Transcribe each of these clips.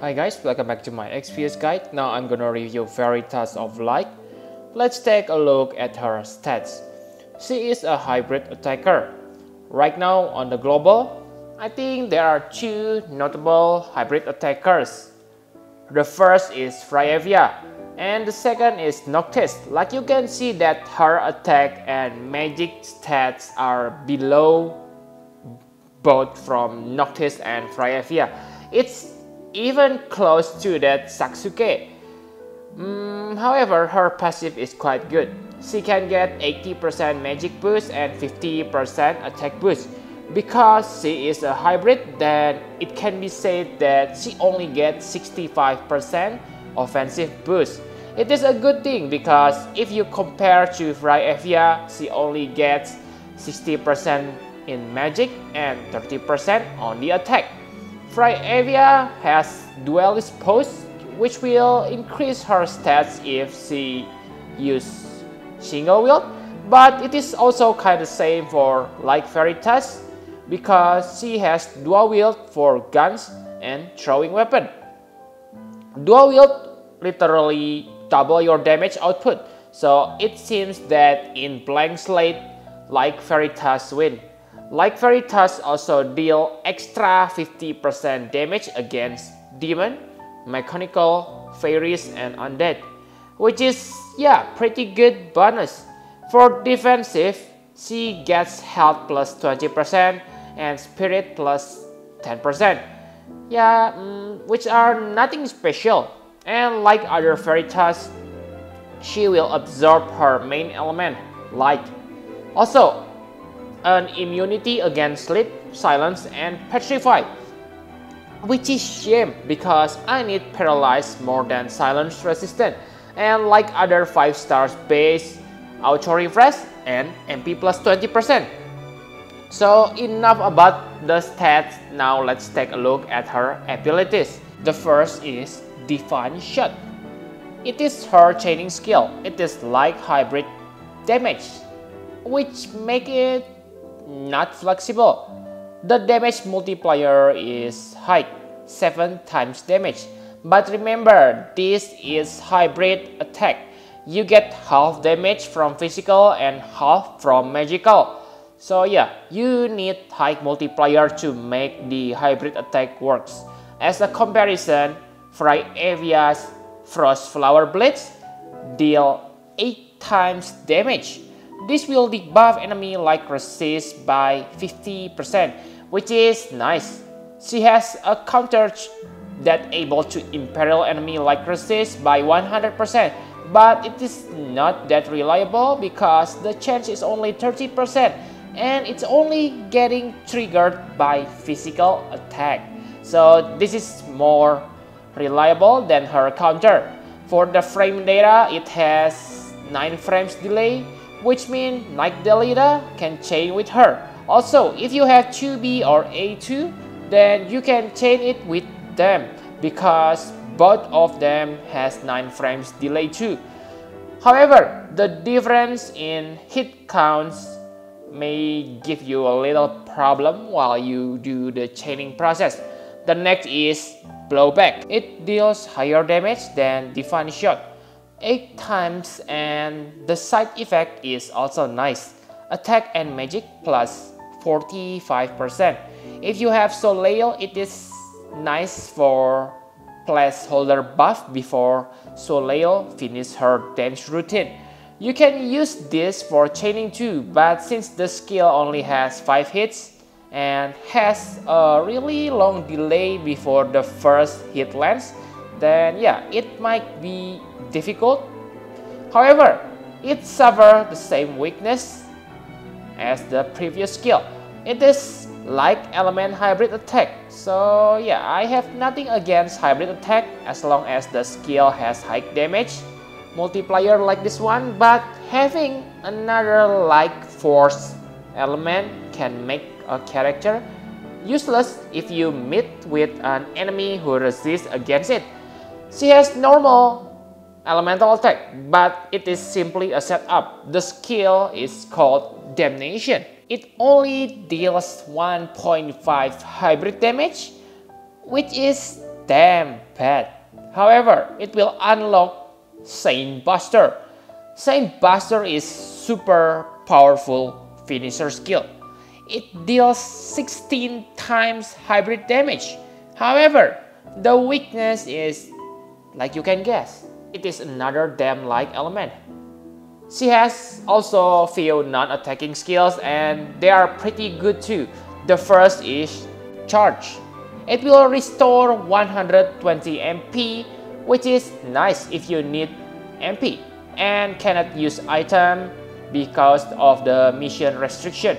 Hi guys, welcome back to my Exvius guide. Now I'm gonna review Veritas of the Light. Let's take a look at her stats. She is a hybrid attacker. Right now on the global, I think there are two notable hybrid attackers. The first is Fryevia and the second is Noctis. Like you can see that her attack and magic stats are below both from Noctis and Fryevia. It's even close to that Sasuke. However, her passive is quite good. She can get 80% magic boost and 50% attack boost. Because she is a hybrid, then it can be said that she only gets 65% offensive boost. It is a good thing because if you compare to Fryevia, she only gets 60% in magic and 30% on the attack. Fryevia has duelist pose, which will increase her stats if she uses single wield, but it is also kind of same for like Veritas because she has dual wield for guns and throwing weapon. Dual wield literally double your damage output, so it seems that in blank slate, like Veritas win. Like Veritas also deal extra 50% damage against demon, mechanical, fairies and undead, which is pretty good bonus. For defensive, she gets health plus 20% and spirit plus 10%. Which are nothing special. And like other Veritas, she will absorb her main element, light. Also, an immunity against sleep, silence and petrify, which is shame because I need paralyze more than silence resistant, and like other 5 stars base, auto refresh and MP plus 20%. So enough about the stats, now let's take a look at her abilities. The first is Divine Shot. It is her chaining skill. It is like hybrid damage, which make it not flexible. The damage multiplier is high, 7 times damage. But remember, this is hybrid attack. You get half damage from physical and half from magical. So you need high multiplier to make the hybrid attack works. As a comparison, Fryevia's Frost Flower Blades deal 8 times damage. This will debuff enemy like resist by 50%, which is nice. She has a counter that able to imperil enemy like resist by 100%, but it is not that reliable because the chance is only 30% and it's only getting triggered by physical attack. So this is more reliable than her counter. For the frame data, it has 9 frames delay, which means Night Delita can chain with her. Also, if you have 2B or A2, then you can chain it with them because both of them has 9 frames delay too. However, the difference in hit counts may give you a little problem while you do the chaining process. The next is Blowback. It deals higher damage than Divine Shot, 8 times, and the side effect is also nice. Attack and magic plus 45%. If you have Soleil, it is nice for placeholder buff before Soleil finish her dance routine. You can use this for chaining too, but since the skill only has 5 hits and has a really long delay before the first hit lands, then it might be difficult. However, it suffers the same weakness as the previous skill. It is like element hybrid attack. So I have nothing against hybrid attack as long as the skill has high damage multiplier like this one, but having another like force element can make a character useless if you meet with an enemy who resists against it. She has normal elemental attack, but it is simply a setup. The skill is called Damnation. It only deals 1.5 hybrid damage, which is damn bad. However, it will unlock Saint Buster. Saint Buster is super powerful finisher skill. It deals 16 times hybrid damage. However, the weakness is, like you can guess, it is another damn-like element. She has also few non-attacking skills and they are pretty good too. The first is Charge. It will restore 120 MP, which is nice if you need MP and cannot use item because of the mission restriction.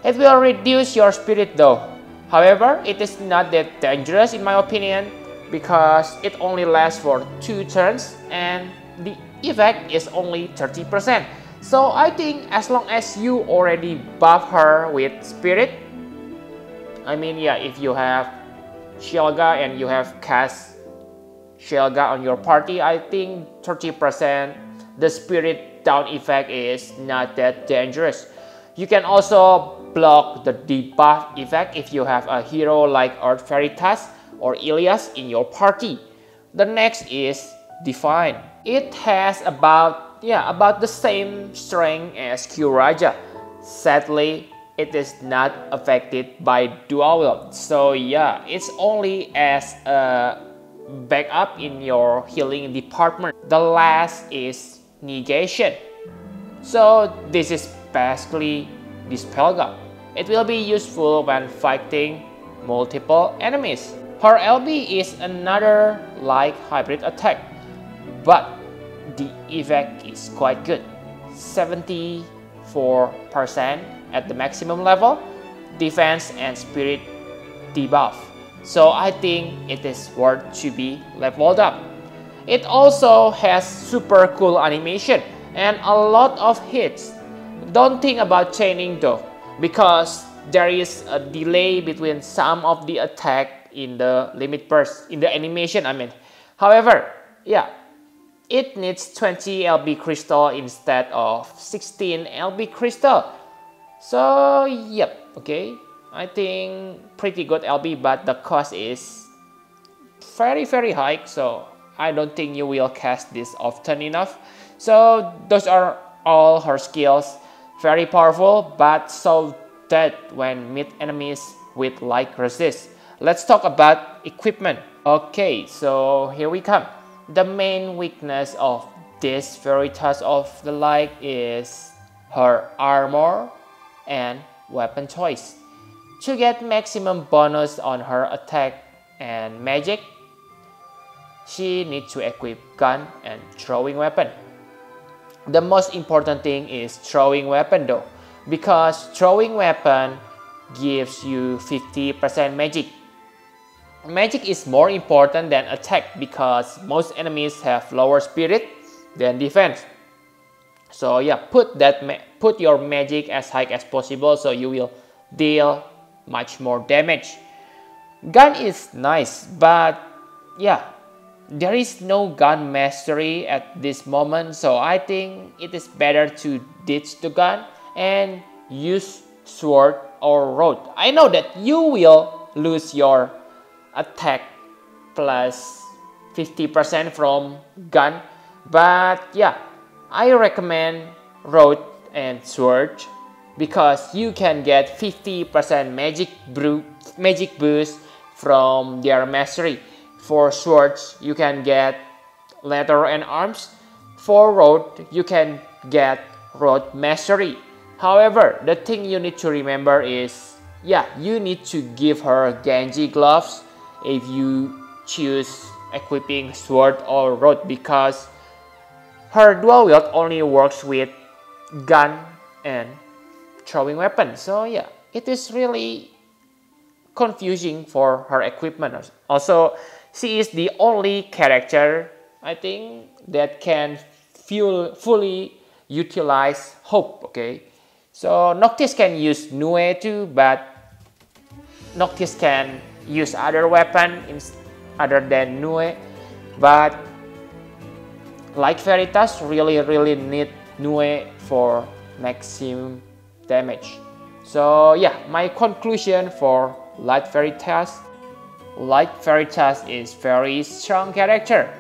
It will reduce your spirit though. However, it is not that dangerous in my opinion because it only lasts for 2 turns and the effect is only 30%. So I think as long as you already buff her with spirit, I mean yeah, if you have Shelga and you have cast Shelga on your party, I think 30% the spirit down effect is not that dangerous. You can also block the debuff effect if you have a hero like Earth Veritas or Elias in your party. The next is Define. It has about the same strength as Q-Raja. Sadly, it is not affected by dual wield. So yeah, it's only as a backup in your healing department. The last is Negation. So this is basically Dispel Gun. It will be useful when fighting multiple enemies. Her LB is another like hybrid attack, but the effect is quite good. 74% at the maximum level, defense and spirit debuff. So I think it is worth to be leveled up. It also has super cool animation and a lot of hits. Don't think about chaining though, because there is a delay between some of the attack in the limit burst, in the animation I mean. However, yeah, it needs 20 LB crystal instead of 16 LB crystal. So yep, okay, I think pretty good LB, but the cost is very high, so I don't think you will cast this often enough. So those are all her skills. Very powerful, but so dead when meet enemies with light resist. Let's talk about equipment. Okay, so here we come. The main weakness of this Veritas of the Light is her armor and weapon choice. To get maximum bonus on her attack and magic, she needs to equip gun and throwing weapon. The most important thing is throwing weapon though, because throwing weapon gives you 50% magic. Magic is more important than attack because most enemies have lower spirit than defense. So yeah, put your magic as high as possible so you will deal much more damage. Gun is nice, but yeah, there is no gun mastery at this moment, so I think it is better to ditch the gun and use sword or rod. I know that you will lose your attack plus 50% from gun, but yeah, I recommend rod and sword because you can get 50% magic boost from their mastery. For swords, you can get leather and arms. For rod, you can get rod mastery. However, the thing you need to remember is, yeah, you need to give her Genji gloves if you choose equipping sword or rod, because her dual wield only works with gun and throwing weapon. So yeah, it is really confusing for her equipment. Also, she is the only character, I think, that can fully utilize Hope, okay? So Noctis can use Nue too, but Noctis can use other weapon other than Nue. But like Veritas, really need Nue for maximum damage. So yeah, my conclusion for Light Veritas, Light Veritas is very strong character.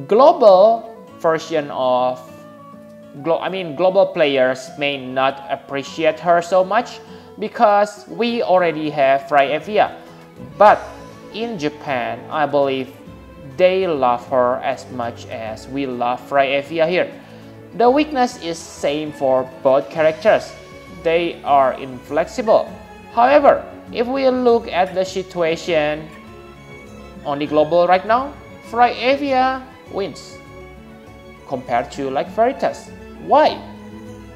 Global version of global players may not appreciate her so much because we already have Fryevia. But in Japan, I believe they love her as much as we love Fryevia here. The weakness is same for both characters. They are inflexible. However, if we look at the situation on the global right now, Fryevia wins compared to like Veritas. Why?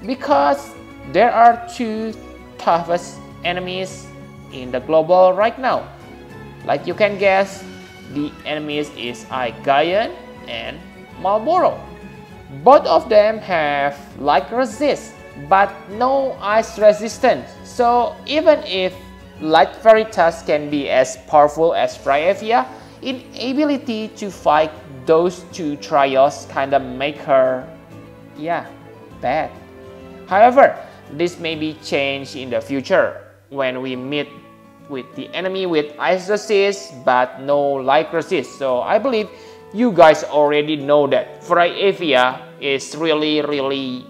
Because there are two toughest enemies in the global right now. Like you can guess, the enemies is Aigayan and Marlboro. Both of them have light resist, but no ice resistance. So even if Light Veritas can be as powerful as Fryevia, inability to fight those two trials kinda make her, bad. However, this may be changed in the future when we meet with the enemy with ice resist but no light resist. So I believe you guys already know that Fryevia is really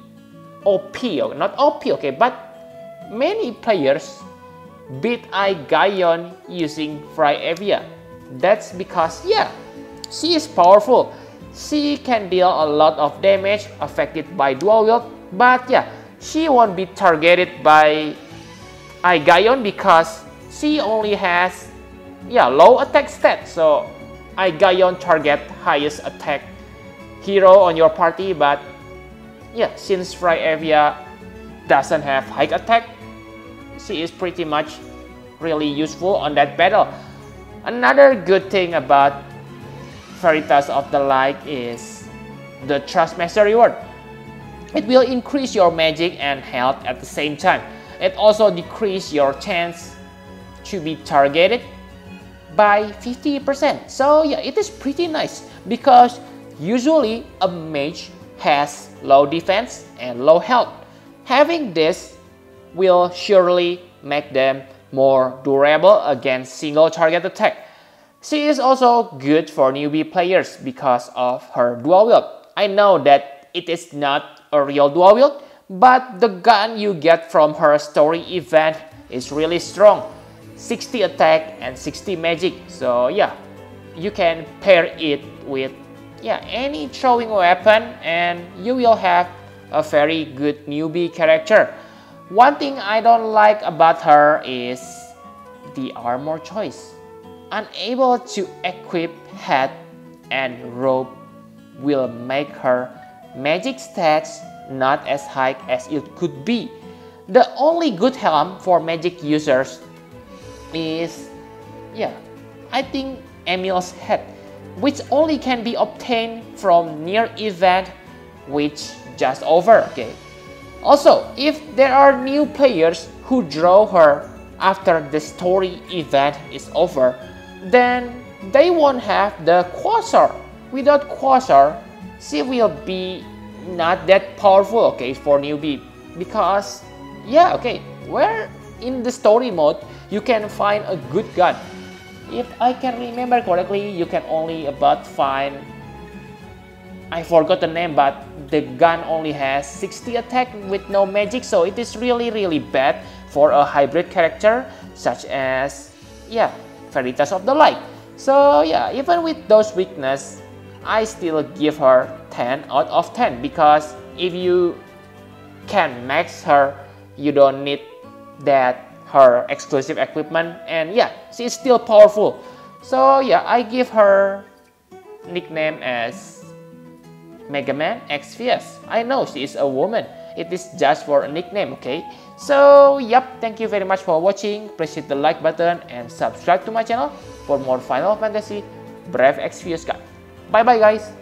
OP, not OP, okay, but many players beat Aigayan using Fryevia. That's because she is powerful. She can deal a lot of damage affected by dual wield, but she won't be targeted by Aigayan because she only has low attack stat. So Aigayan target highest attack hero on your party, but since Fryevia doesn't have high attack, she is pretty much really useful on that battle. Another good thing about Veritas of the Light is the Trust Master reward. It will increase your magic and health at the same time. It also decreases your chance to be targeted by 50%. So it is pretty nice because usually a mage has low defense and low health. Having this will surely make them more durable against single target attack. She is also good for newbie players because of her dual wield. I know that it is not a real dual wield, but the gun you get from her story event is really strong. 60 attack and 60 magic. So you can pair it with any throwing weapon and you will have a very good newbie character. One thing I don't like about her is the armor choice. Unable to equip hat and robe will make her magic stats not as high as it could be. The only good helm for magic users is I think Emil's head, which only can be obtained from near event which just over. Also, if there are new players who draw her after the story event is over, then they won't have the Quasar. Without Quasar, she will be not that powerful for newbie because where in the story mode you can find a good gun. If I can remember correctly, you can only find, I forgot the name, but the gun only has 60 attack with no magic, so it is really bad for a hybrid character such as Veritas of the Light. So even with those weaknesses, I still give her 10 out of 10 because if you can max her, you don't need her exclusive equipment, and she is still powerful. So I give her nickname as Megaman Ex-vius. I know she is a woman. It is just for a nickname, So thank you very much for watching. Please hit the like button and subscribe to my channel for more Final Fantasy Brave Exvius guide. Bye bye guys.